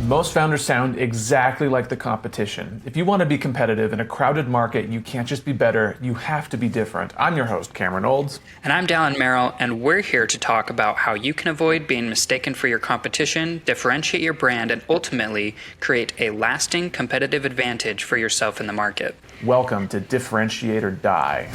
Most founders sound exactly like the competition. If you want to be competitive in a crowded market, you can't just be better, you have to be different. I'm your host, Cameron Olds. And I'm Dallin Merrill, and we're here to talk about how you can avoid being mistaken for your competition, differentiate your brand, and ultimately create a lasting competitive advantage for yourself in the market. Welcome to Differentiate or Die.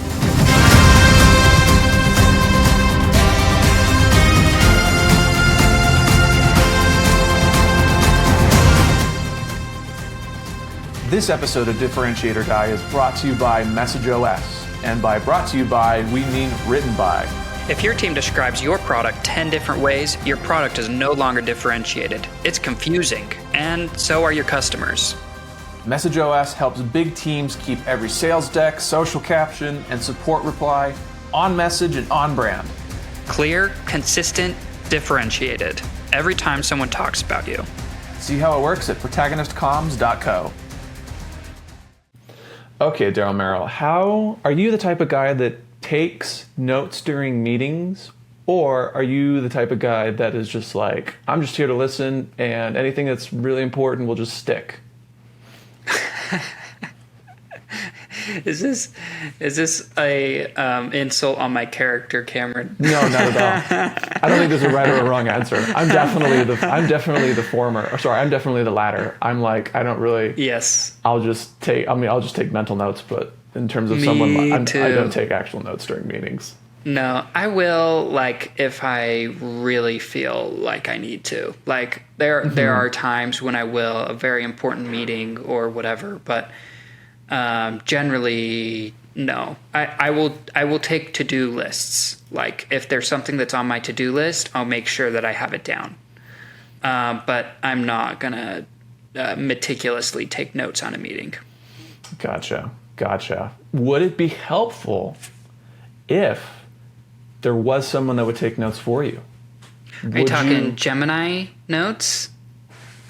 This episode of Differentiate or Die is brought to you by MessageOS. And by brought to you by, we mean written by. If your team describes your product 10 different ways, your product is no longer differentiated. It's confusing, and so are your customers. MessageOS helps big teams keep every sales deck, social caption, and support reply on message and on brand. Clear, consistent, differentiated. Every time someone talks about you. See how it works at protagonistcomms.co. Okay, Daryl Merrill, how are you the type of guy that takes notes during meetings, or are you the type of guy that is just like, I'm just here to listen, and anything that's really important will just stick? Is this a insult on my character, Cameron? No, not at all. I don't think there's a right or a wrong answer. I'm definitely the former. Or sorry, I'm definitely the latter. I'm like, I don't really. Yes. I'll just take mental notes, but in terms of I don't take actual notes during meetings. No, I will, like, if I really feel like I need to. Like, there are times when I will, a very important meeting or whatever, but generally, no. I will take to-do lists. Like, if there's something that's on my to-do list, I'll make sure that I have it down. But I'm not going to meticulously take notes on a meeting. Gotcha. Would it be helpful if there was someone that would take notes for you? Are you talking Gemini notes?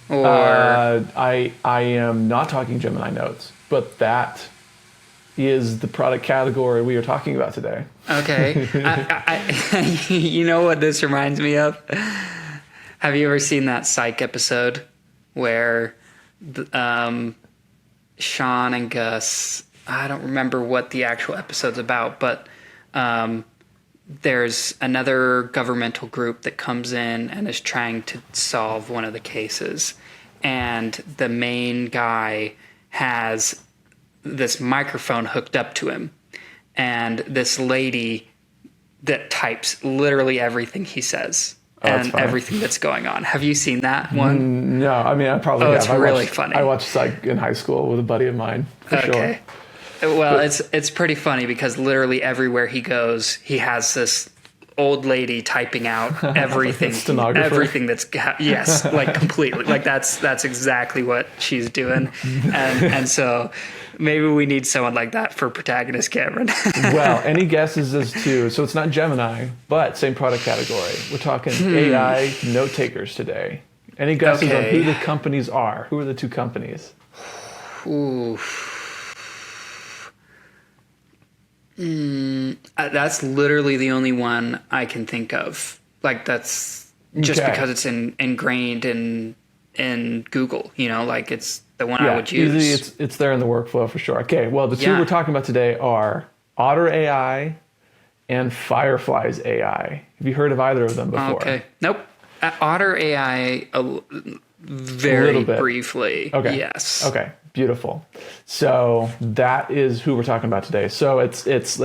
Or I am not talking Gemini notes, but that is the product category we are talking about today. Okay. You know what this reminds me of? Have you ever seen that Psych episode where Sean and Gus, I don't remember what the actual episode's about, but there's another governmental group that comes in and is trying to solve one of the cases. And the main guy has this microphone hooked up to him. And this lady that types literally everything he says and everything that's going on. Have you seen that one? No, I mean, I probably have. It's really funny. I watched Psych in high school with a buddy of mine, for sure. Well, it's pretty funny because literally everywhere he goes, he has this old lady typing out everything, everything that's yes, like completely, like that's exactly what she's doing, and so maybe we need someone like that for protagonist Cameron. Well, any guesses as to, so it's not Gemini, but same product category. We're talking AI note takers today. Any guesses on who the companies are? Who are the two companies? Ooh. That's literally the only one I can think of. Like, that's just because it's ingrained in Google, you know, like it's the one I would use. Easy, it's there in the workflow for sure. Okay, well, the two we're talking about today are Otter.ai and Fireflies.ai. Have you heard of either of them before? Okay, nope. Otter.ai very briefly. Okay. Yes. Okay. Beautiful. So that is who we're talking about today. So it's if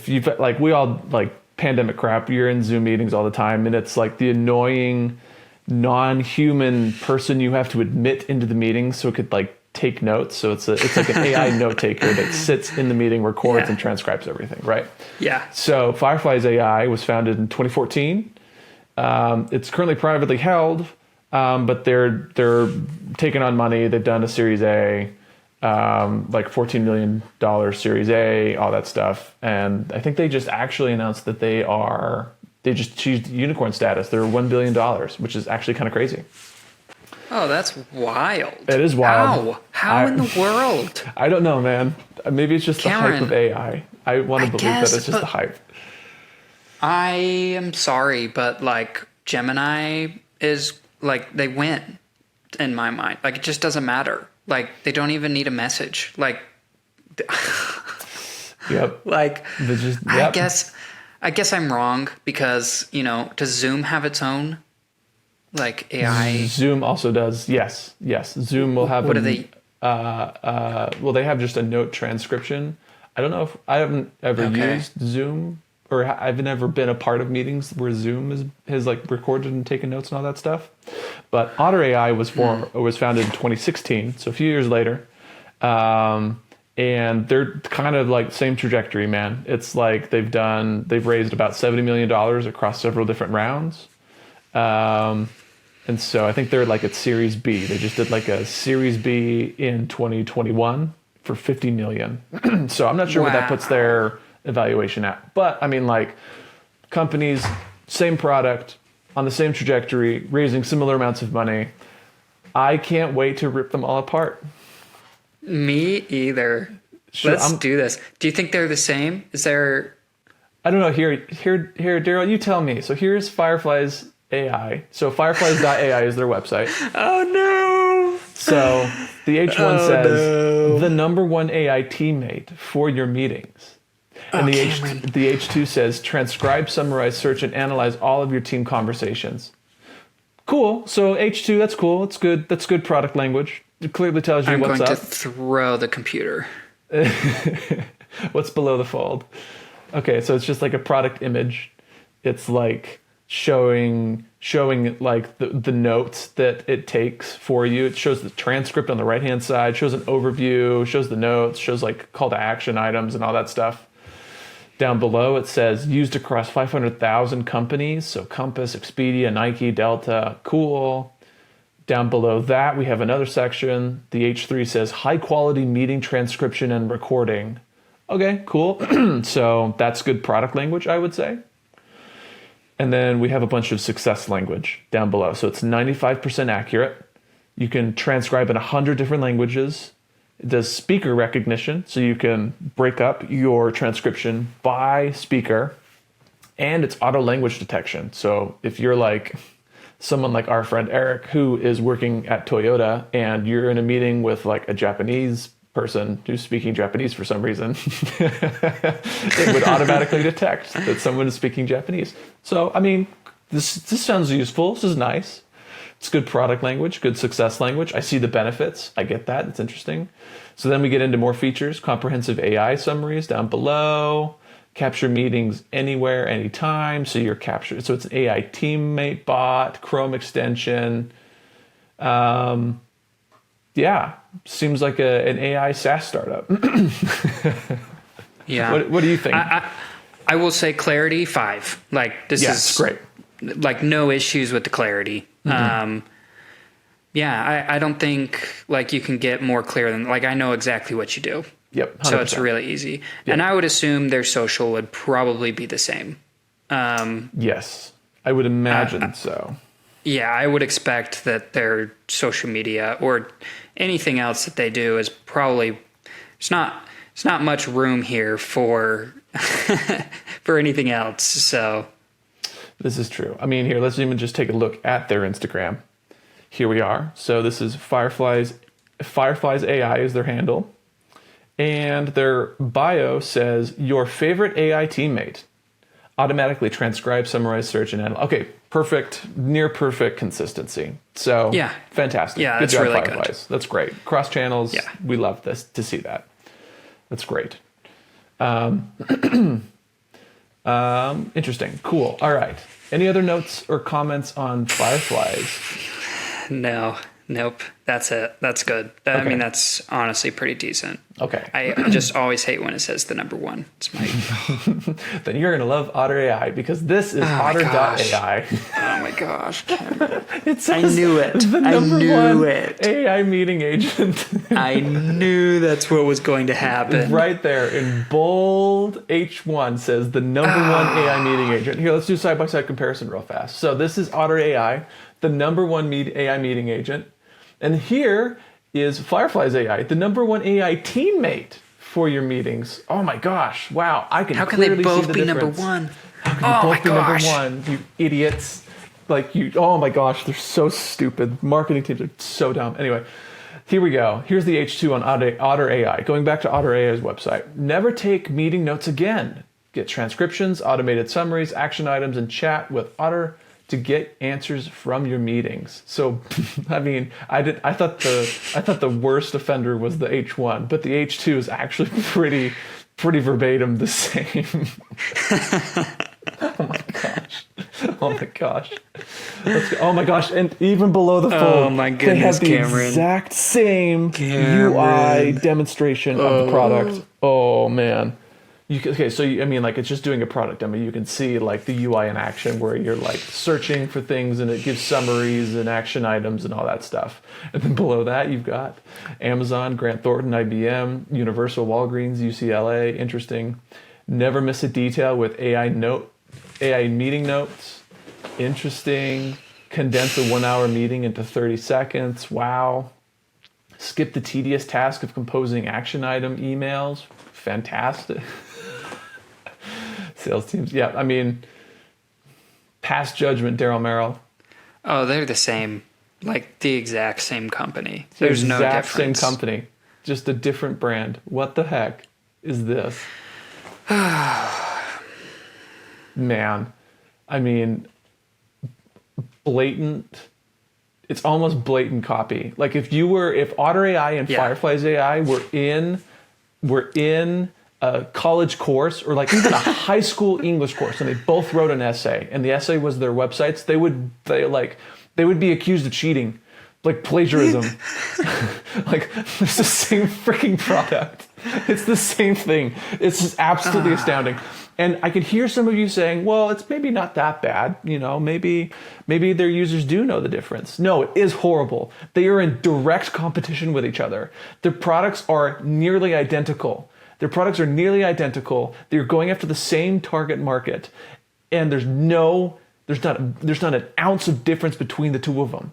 you've like, we all like pandemic crap, you're in Zoom meetings all the time, and it's like the annoying non-human person you have to admit into the meeting so it could like take notes. So it's like an AI note taker that sits in the meeting, records and transcribes everything, right? Yeah. So Fireflies.ai was founded in 2014. It's currently privately held. But they're taking on money. They've done a Series A, like $14 million Series A, all that stuff. And I think they just actually announced that they just achieved unicorn status. They're $1 billion, which is actually kind of crazy. Oh, that's wild. It is wild. How in the world? I don't know, man. Maybe it's just Cameron, the hype of AI. I want to believe that it's just the hype. I am sorry, but like Gemini is like they win in my mind. Like it just doesn't matter. Like they don't even need a message. Like, Yep. like Yep. I guess I'm wrong because, does Zoom have its own like AI? Zoom also does. Yes. Zoom will have. What do they? Well, they have just a note transcription. I don't know if I haven't ever used Zoom, or I've never been a part of meetings where Zoom has like recorded and taken notes and all that stuff. But Otter.ai was founded in 2016, so a few years later. And they're kind of like same trajectory, man. It's like they've raised about $70 million across several different rounds. And so I think they're like at Series B. They just did like a Series B in 2021 for 50 million. So I'm not sure what that puts their evaluation at. But I mean, like, companies, same product, on the same trajectory, raising similar amounts of money. I can't wait to rip them all apart. Me either. Sure, Let's do this. Do you think they're the same? Is there? I don't know. Here, Daryl, you tell me. So here's Fireflies AI. So Fireflies.ai is their website. Oh no. So the H1 says the number one AI teammate for your meetings. And the H2 says transcribe, summarize, search, and analyze all of your team conversations. Cool. So H2, that's cool. It's good. That's good product language. It clearly tells you what's up. I'm going to throw the computer. What's below the fold? Okay, so it's just like a product image. It's like showing like the notes that it takes for you. It shows the transcript on the right-hand side, shows an overview, shows the notes, shows like call to action items and all that stuff. Down below, it says used across 500,000 companies. So Compass, Expedia, Nike, Delta, cool. Down below that, we have another section. The H3 says high quality meeting transcription and recording. Okay, cool. So that's good product language, I would say. And then we have a bunch of success language down below. So it's 95% accurate. You can transcribe in 100 different languages. It does speaker recognition, so you can break up your transcription by speaker. And it's auto language detection. So if you're like someone like our friend Eric, who is working at Toyota, and you're in a meeting with like a Japanese person who's speaking Japanese for some reason, it would automatically detect that someone is speaking Japanese. So, I mean, this sounds useful. This is nice. It's good product language, good success language. I see the benefits. I get that. It's interesting. So then we get into more features, comprehensive AI summaries down below, capture meetings anywhere, anytime. So you're captured. So it's an AI teammate bot, Chrome extension. Yeah, seems like an AI SaaS startup. Yeah. What do you think? I will say clarity 5. Like this is great. Like no issues with the clarity. Mm-hmm. I don't think like you can get more clear than like I know exactly what you do. Yep. 100%. So it's really easy. Yep. And I would assume their social would probably be the same. Yes, I would imagine so. Yeah, I would expect that their social media or anything else that they do is probably it's not much room here for for anything else. So this is true. I mean, here, let's even just take a look at their Instagram. Here we are. So this is Fireflies AI is their handle. And their bio says, your favorite AI teammate. Automatically transcribe, summarize, search, and analyze. Okay, perfect, near perfect consistency. So, yeah, fantastic. Yeah, good job, really Fireflies. Good. That's great. Cross channels, yeah. We love this to see that. That's great. Interesting. Cool. All right. Any other notes or comments on Fireflies? No. Nope. That's it. That's good. I mean, that's honestly pretty decent. Okay. I just always hate when it says the number one. It's my. Then you're going to love Otter.ai because this is Otter.ai. Oh my gosh. It says I knew it. The number one AI meeting agent. I knew that's what was going to happen. Right there in bold H1 says the number one AI meeting agent. Here, let's do side-by-side comparison real fast. So this is Otter.ai, the number one AI meeting agent. And here is Fireflies AI, the number one AI teammate for your meetings. Oh my gosh. Wow. I can How can clearly they both see the be difference. number one? How can they both be number one, you idiots? Oh my gosh, they're so stupid. Marketing teams are so dumb. Anyway, here we go. Here's the H2 on Otter.ai. Going back to Otter.ai's website. Never take meeting notes again. Get transcriptions, automated summaries, action items, and chat with Otter to get answers from your meetings. So, I mean, I thought the worst offender was the H1, but the H2 is actually pretty verbatim the same. Oh my gosh. Oh my gosh. Oh my gosh. And even below the fold, oh my goodness, they have the Cameron. exact same UI demonstration of the product. Oh man. It's just doing a product demo. You can see like the UI in action where you're like searching for things and it gives summaries and action items and all that stuff. And then below that, you've got Amazon, Grant Thornton, IBM, Universal, Walgreens, UCLA. Interesting. Never miss a detail with AI meeting notes. Interesting. Condense a 1-hour meeting into 30 seconds. Wow. Skip the tedious task of composing action item emails. Fantastic. Sales teams. Yeah, I mean, pass judgment, Daryl Merrill. Oh, they're the same. Like the exact same company. There's no exact difference. Same company. Just a different brand. What the heck is this? Man. I mean, blatant. It's almost blatant copy. Like if Otter.ai and Fireflies.ai were in a college course or like even a high school English course and they both wrote an essay and the essay was their websites, they would be accused of cheating, like plagiarism. Like it's the same freaking product. It's the same thing. It's just absolutely astounding. And I could hear some of you saying, well, it's maybe not that bad. You know, maybe their users do know the difference. No, it is horrible. They are in direct competition with each other. Their products are nearly identical. They're going after the same target market. And there's not an ounce of difference between the two of them.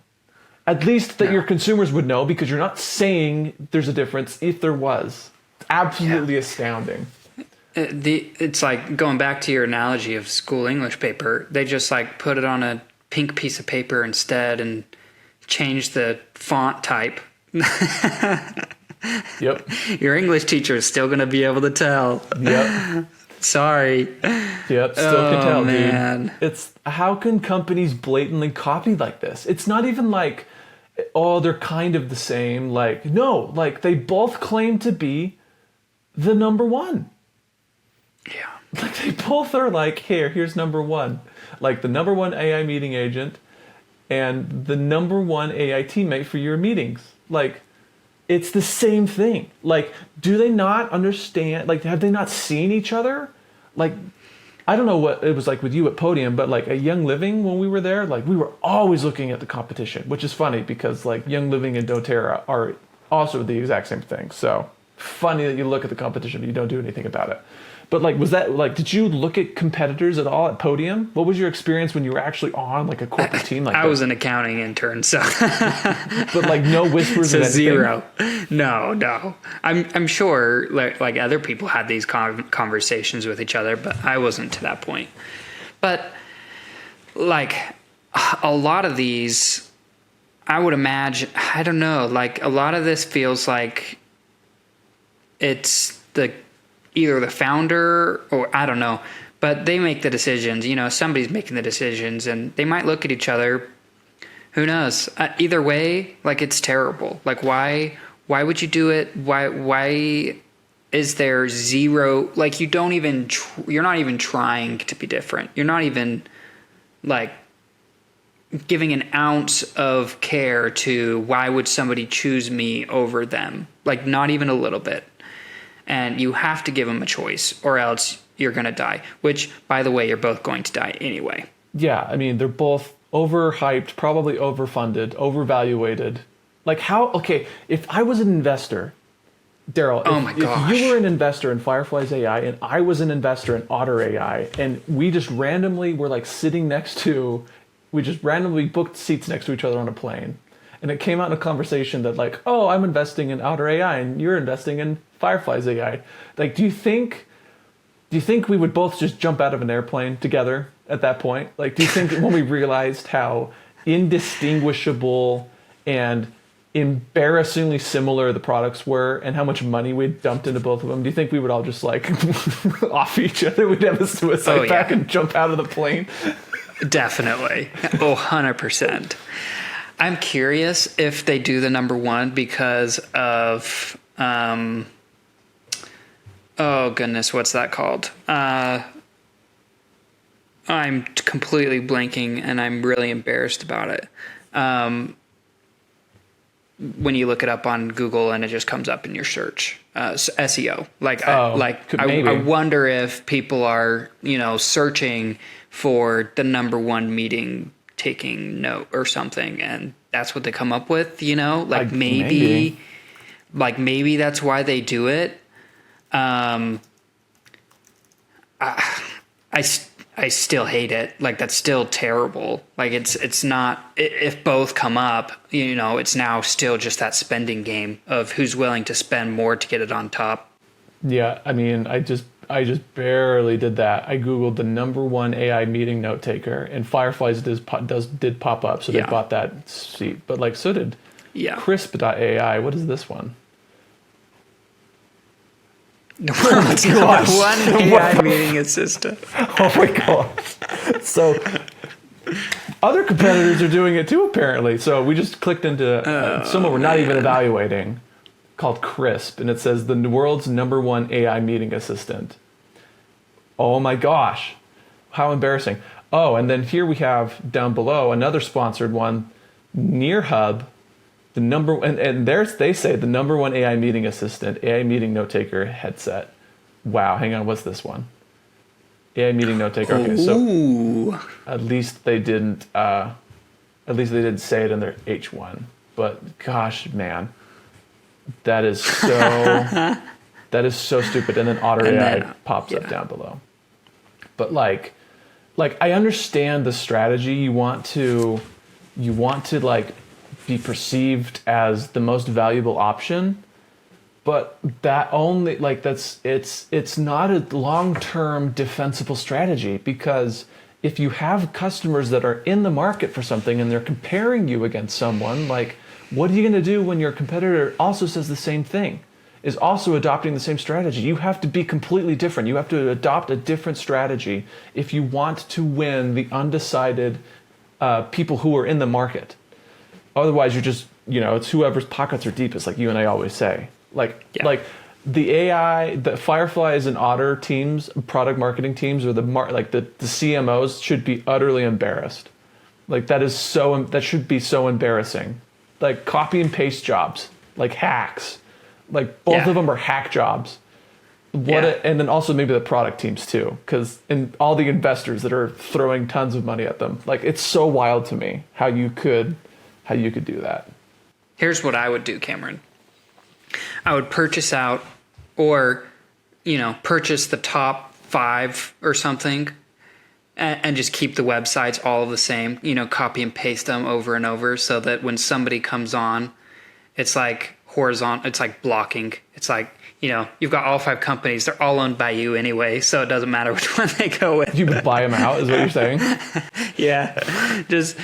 At least that your consumers would know because you're not saying there's a difference if there was. It's absolutely astounding. It's like going back to your analogy of school English paper. They just like put it on a pink piece of paper instead and change the font type. Yep. Your English teacher is still going to be able to tell. Yep. Sorry. Yep. Still can tell, man. Dude. It's how can companies blatantly copy like this? It's not even like, oh, they're kind of the same. Like, no, like they both claim to be the number one. Yeah. Like they both are like, here's number one. Like the number one AI meeting agent and the number one AI teammate for your meetings. Like it's the same thing. Like, do they not understand? Like, have they not seen each other? Like, I don't know what it was like with you at Podium, but like at Young Living when we were there, like we were always looking at the competition, which is funny because like Young Living and doTERRA are also the exact same thing. So funny that you look at the competition, but you don't do anything about it. But like, was that like, did you look at competitors at all at Podium? What was your experience when you were actually on like a corporate team like that? I was an accounting intern, so. But like no whispers so of anything? Zero. No. I'm sure like other people had these conversations with each other, but I wasn't to that point. But like a lot of these, I would imagine, I don't know, like a lot of this feels like it's either the founder or I don't know, but they make the decisions. You know, somebody's making the decisions, and they might look at each other. Who knows? Either way, like it's terrible. Like why would you do it? Why is there zero? Like you don't even you're not even trying to be different. You're not even like giving an ounce of care to why would somebody choose me over them? Like not even a little bit. And you have to give them a choice or else you're going to die, which, by the way, you're both going to die anyway. Yeah, I mean, they're both overhyped, probably overfunded, overvaluated. Like if I was an investor, Daryl, if you were an investor in Fireflies.ai and I was an investor in Otter.ai and we just randomly were like we just randomly booked seats next to each other on a plane. And it came out in a conversation that like, oh, I'm investing in Otter.ai and you're investing in Fireflies.ai. Like, do you think Do you think we would both just jump out of an airplane together at that point? Like, do you think when we realized how indistinguishable and embarrassingly similar the products were and how much money we'd dumped into both of them, do you think we would all just like off each other? We'd have a suicide pact and jump out of the plane? Definitely. Oh, 100%. I'm curious if they do the number one because of, oh goodness, what's that called? I'm completely blanking and I'm really embarrassed about it. When you look it up on Google and it just comes up in your search, SEO. I wonder if people are, searching for the number one meeting taking note or something, and that's what they come up with. Maybe that's why they do it. I still hate it. Like, that's still terrible. Like, it's not, if both come up, it's now still just that spending game of who's willing to spend more to get it on top. Yeah. I mean, I just barely did that. I Googled the number one AI meeting note taker, and Fireflies did pop up. So they bought that seat, but so did Crisp.ai. What is this one? It's not one AI meeting assistant. Oh my gosh. So other competitors are doing it too, apparently. So we just clicked into someone we're not even evaluating called Crisp, and it says the world's number one AI meeting assistant. Oh my gosh. How embarrassing. Oh, and then here we have down below another sponsored one, NearHub. The number and there's they say the number one AI meeting assistant, AI meeting note taker headset. Wow, hang on, what's this one? AI meeting note taker. Okay, so at least they didn't say it in their H1. But gosh, man, that is so stupid. And then Otter.ai pops up down below. But like I understand the strategy. You want to be perceived as the most valuable option, but that only it's not a long-term defensible strategy, because if you have customers that are in the market for something and they're comparing you against someone, what are you going to do when your competitor also says the same thing, is also adopting the same strategy? You have to be completely different. You have to adopt a different strategy if you want to win the undecided people who are in the market. Otherwise, you're just, it's whoever's pockets are deepest, like you and I always say. Like the AI, the Fireflies and Otter teams, product marketing teams, or the CMOs should be utterly embarrassed. That should be so embarrassing. Like copy and paste jobs, like hacks. Like both of them are hack jobs. And then also maybe the product teams too, and all the investors that are throwing tons of money at them. It's so wild to me how you could do that. Here's what I would do, Cameron. I would purchase out, or, purchase the top 5 or something, and just keep the websites all the same, copy and paste them over and over, so that when somebody comes on, it's like horizontal, it's like blocking. It's like, you've got all 5 companies, they're all owned by you anyway, so it doesn't matter which one they go with. You buy them out, is what you're saying? Yeah, just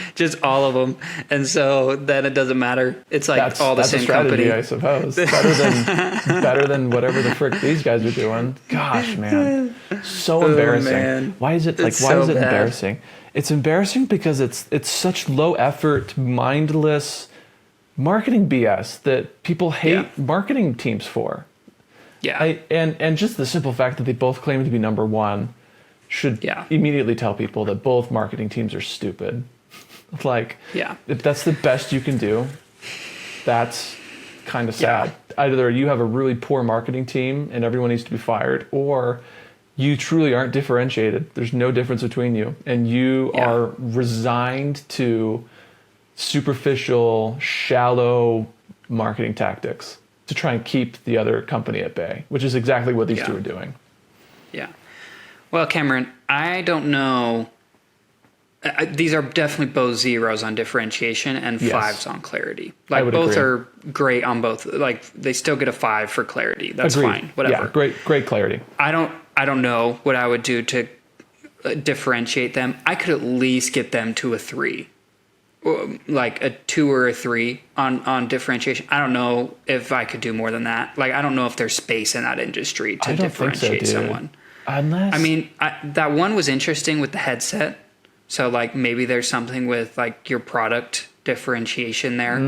all of them, and so then it doesn't matter. It's like that's all the same company, I suppose. Better than whatever the frick these guys are doing. Gosh, man, so embarrassing. Man. Why is it embarrassing? It's embarrassing because it's such low effort, mindless marketing BS that people hate marketing teams for. Yeah, and just the simple fact that they both claim to be number one should immediately tell people that both marketing teams are stupid. If that's the best you can do, that's kind of sad. Either you have a really poor marketing team and everyone needs to be fired, or you truly aren't differentiated. There's no difference between you, and you are resigned to superficial, shallow marketing tactics to try and keep the other company at bay, which is exactly what these two are doing. Yeah. Well, Cameron, I don't know. These are definitely both 0s on differentiation and 5s on clarity. Both agree. Are great on both. They still get a 5 for clarity. That's fine. Whatever. Yeah, great clarity. I I don't know what I would do to differentiate them. I could at least get them to a 3, like a 2 or a 3 on differentiation. I don't know if I could do more than that. Like, I don't know if there's space in that industry to differentiate someone. Unless, I mean, that one was interesting with the headset. So like maybe there's something with like your product differentiation there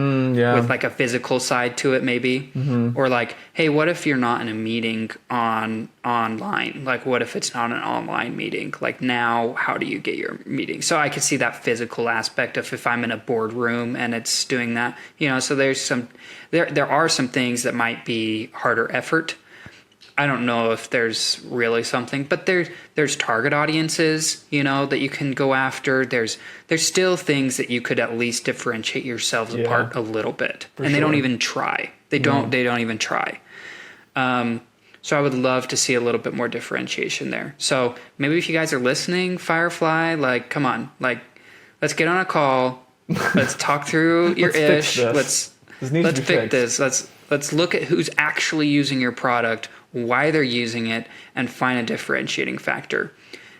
with like a physical side to it maybe. Or like, hey, what if you're not in a meeting online? Like what if it's not an online meeting? Like now how do you get your meeting? So I could see that physical aspect of if I'm in a boardroom and it's doing that, so there are some things that might be harder effort. I don't know if there's really something, but there's target audiences, that you can go after. There's still things that you could at least differentiate yourselves apart a little bit. And they don't even try. They don't even try. So I would love to see a little bit more differentiation there. So maybe if you guys are listening, Firefly, like, come on, like, let's get on a call. Let's talk through your ish. Let's fix this. Let's look at who's actually using your product, why they're using it, and find a differentiating factor.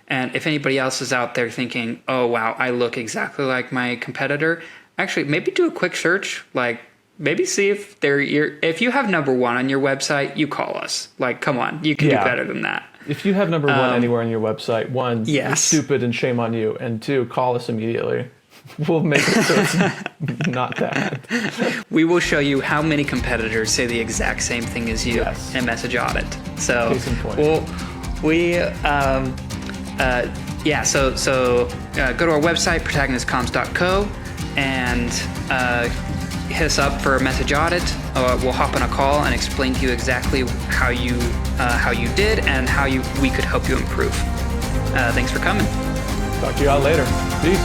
And if anybody else is out there thinking, oh, wow, I look exactly like my competitor, actually, maybe do a quick search. Like, maybe see if if you have number 1 on your website, you call us. Like, come on, you can do better than that. If you have number 1 anywhere on your website, 1, you're stupid and shame on you. And 2, call us immediately. We'll make it so it's not that. We will show you how many competitors say the exact same thing as you in Message Audit. So, case in point. So go to our website, protagonistcomms.co, and hit us up for a Message Audit. We'll hop on a call and explain to you exactly how you did and how we could help you improve. Thanks for coming. Talk to you all later. Peace.